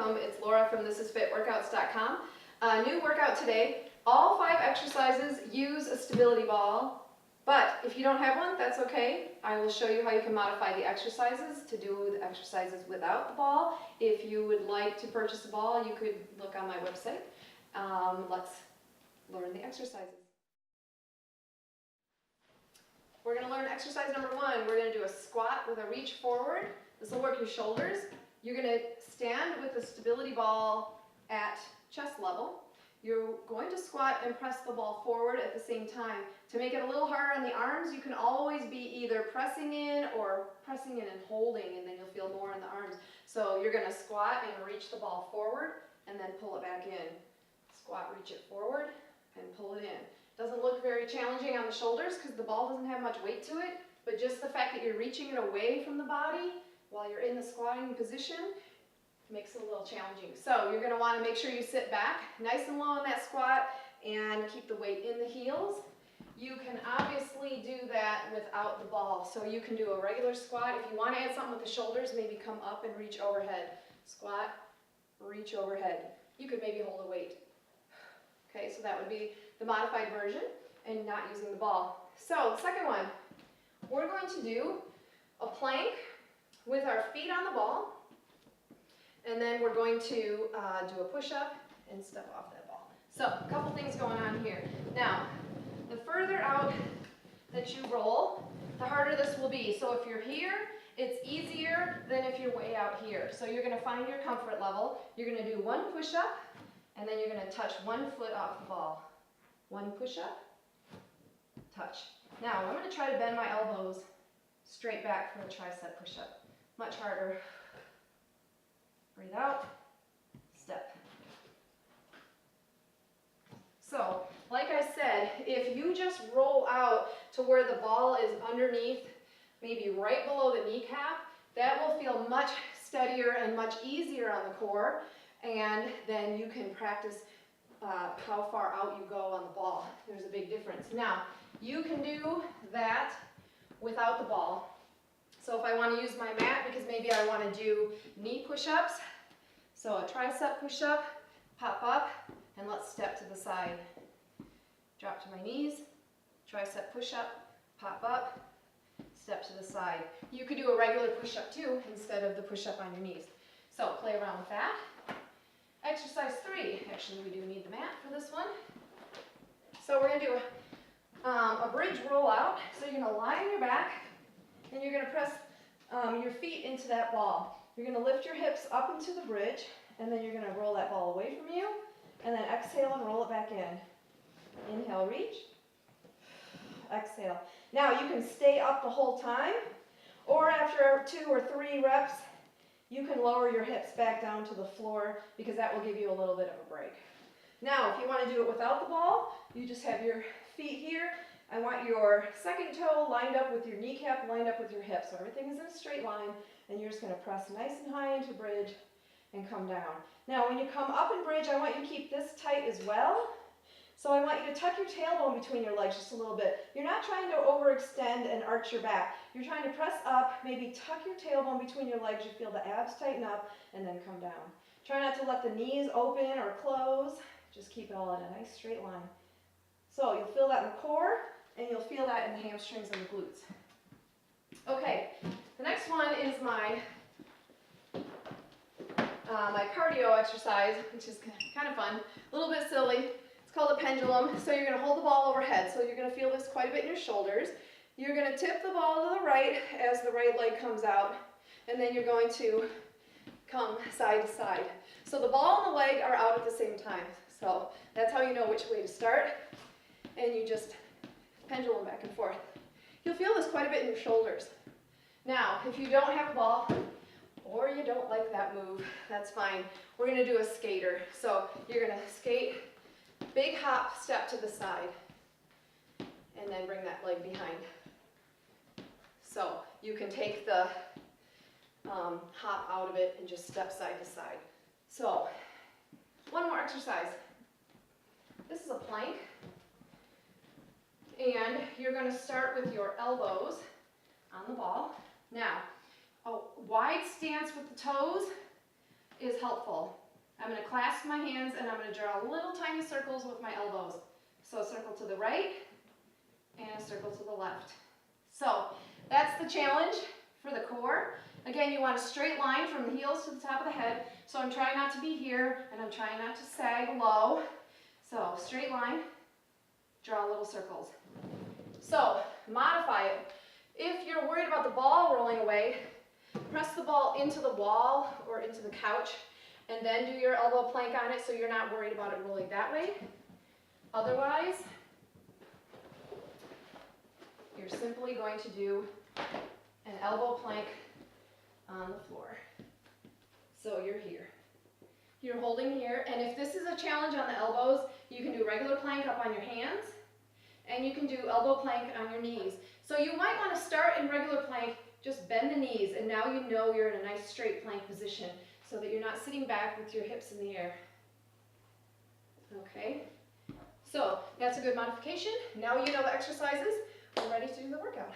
welcome. It's Laura from thisisfitworkouts.com. New workout today. All 5 exercises use a stability ball, but if you don't have one, that's okay. I will show you how you can modify the exercises to do the exercises without the ball. If you would like to purchase a ball, you could look on my website. Let's learn the exercises. We're going to learn exercise number 1. We're going to do a squat with a reach forward. This will work your shoulders. You're going to stand with the stability ball at chest level. You're going to squat and press the ball forward at the same time. To make it a little harder on the arms, you can always be either pressing in or pressing in and holding, and then you'll feel more in the arms. So you're going to squat and reach the ball forward and then pull it back in. Squat, reach it forward, and pull it in. Doesn't look very challenging on the shoulders because the ball doesn't have much weight to it, but just the fact that you're reaching it away from the body while you're in the squatting position makes it a little challenging. So you're going to want to make sure you sit back nice and low on that squat and keep the weight in the heels. You can obviously do that without the ball. So you can do a regular squat. If you want to add something with the shoulders, maybe come up and reach overhead. Squat, reach overhead. You could maybe hold a weight. Okay, so that would be the modified version and not using the ball. So the second one, we're going to do a plank with our feet on the ball, and then we're going to do a push-up and step off that ball. So a couple things going on here. Now, the further out that you roll, the harder this will be. So if you're here, it's easier than if you're way out here. So you're going to find your comfort level. You're going to do 1 push-up, and then you're going to touch 1 foot off the ball. 1 push-up, touch. Now, I'm going to try to bend my elbows straight back for a tricep push-up. Much harder. Breathe out, step. So, like I said, if you just roll out to where the ball is underneath, maybe right below the kneecap, that will feel much steadier and much easier on the core, and then you can practice how far out you go on the ball. There's a big difference. Now, you can do that without the ball. So if I want to use my mat because maybe I want to do knee push-ups, so a tricep push-up, pop up, and let's step to the side. Drop to my knees, tricep push-up, pop up, step to the side. You could do a regular push-up too instead of the push-up on your knees. So play around with that. Exercise 3. Actually, we do need the mat for this one. So we're going to do a bridge rollout. So you're going to lie on your back, and you're going to press your feet into that ball. You're going to lift your hips up into the bridge, and then you're going to roll that ball away from you, and then exhale and roll it back in. Inhale, reach. Exhale. Now you can stay up the whole time, or after 2 or 3 reps, you can lower your hips back down to the floor because that will give you a little bit of a break. Now, if you want to do it without the ball, you just have your feet here. I want your second toe lined up with your kneecap, lined up with your hip. So everything is in a straight line, and you're just going to press nice and high into bridge and come down. Now, when you come up in bridge, I want you to keep this tight as well. So I want you to tuck your tailbone between your legs just a little bit. You're not trying to overextend and arch your back. You're trying to press up, maybe tuck your tailbone between your legs. You feel the abs tighten up, and then come down. Try not to let the knees open or close. Just keep it all in a nice straight line. So you'll feel that in the core, and you'll feel that in the hamstrings and the glutes. Okay, the next one is my cardio exercise, which is kind of fun, a little bit silly. It's called a pendulum. So you're going to hold the ball overhead. So you're going to feel this quite a bit in your shoulders. You're going to tip the ball to the right as the right leg comes out, and then you're going to come side to side. So the ball and the leg are out at the same time. So that's how you know which way to start, and you just pendulum back and forth. You'll feel this quite a bit in your shoulders. Now, if you don't have a ball, or you don't like that move, that's fine. We're going to do a skater. So you're going to skate, big hop, step to the side, and then bring that leg behind. So you can take the hop out of it and just step side to side. So one more exercise. This is a plank, and you're going to start with your elbows on the ball. Now, a wide stance with the toes is helpful. I'm going to clasp my hands and I'm going to draw little tiny circles with my elbows. So a circle to the right and a circle to the left. So that's the challenge for the core. Again, you want a straight line from the heels to the top of the head. So I'm trying not to be here and I'm trying not to sag low. So straight line, draw little circles. So modify it. If you're worried about the ball rolling away, press the ball into the wall or into the couch and then do your elbow plank on it so you're not worried about it rolling that way. Otherwise, you're simply going to do an elbow plank on the floor. So you're here. You're holding here, and if this is a challenge on the elbows, you can do regular plank up on your hands, and you can do elbow plank on your knees. So you might want to start in regular plank, just bend the knees, and now you know you're in a nice straight plank position so that you're not sitting back with your hips in the air. Okay, so that's a good modification. Now you know the exercises. We're ready to do the workout.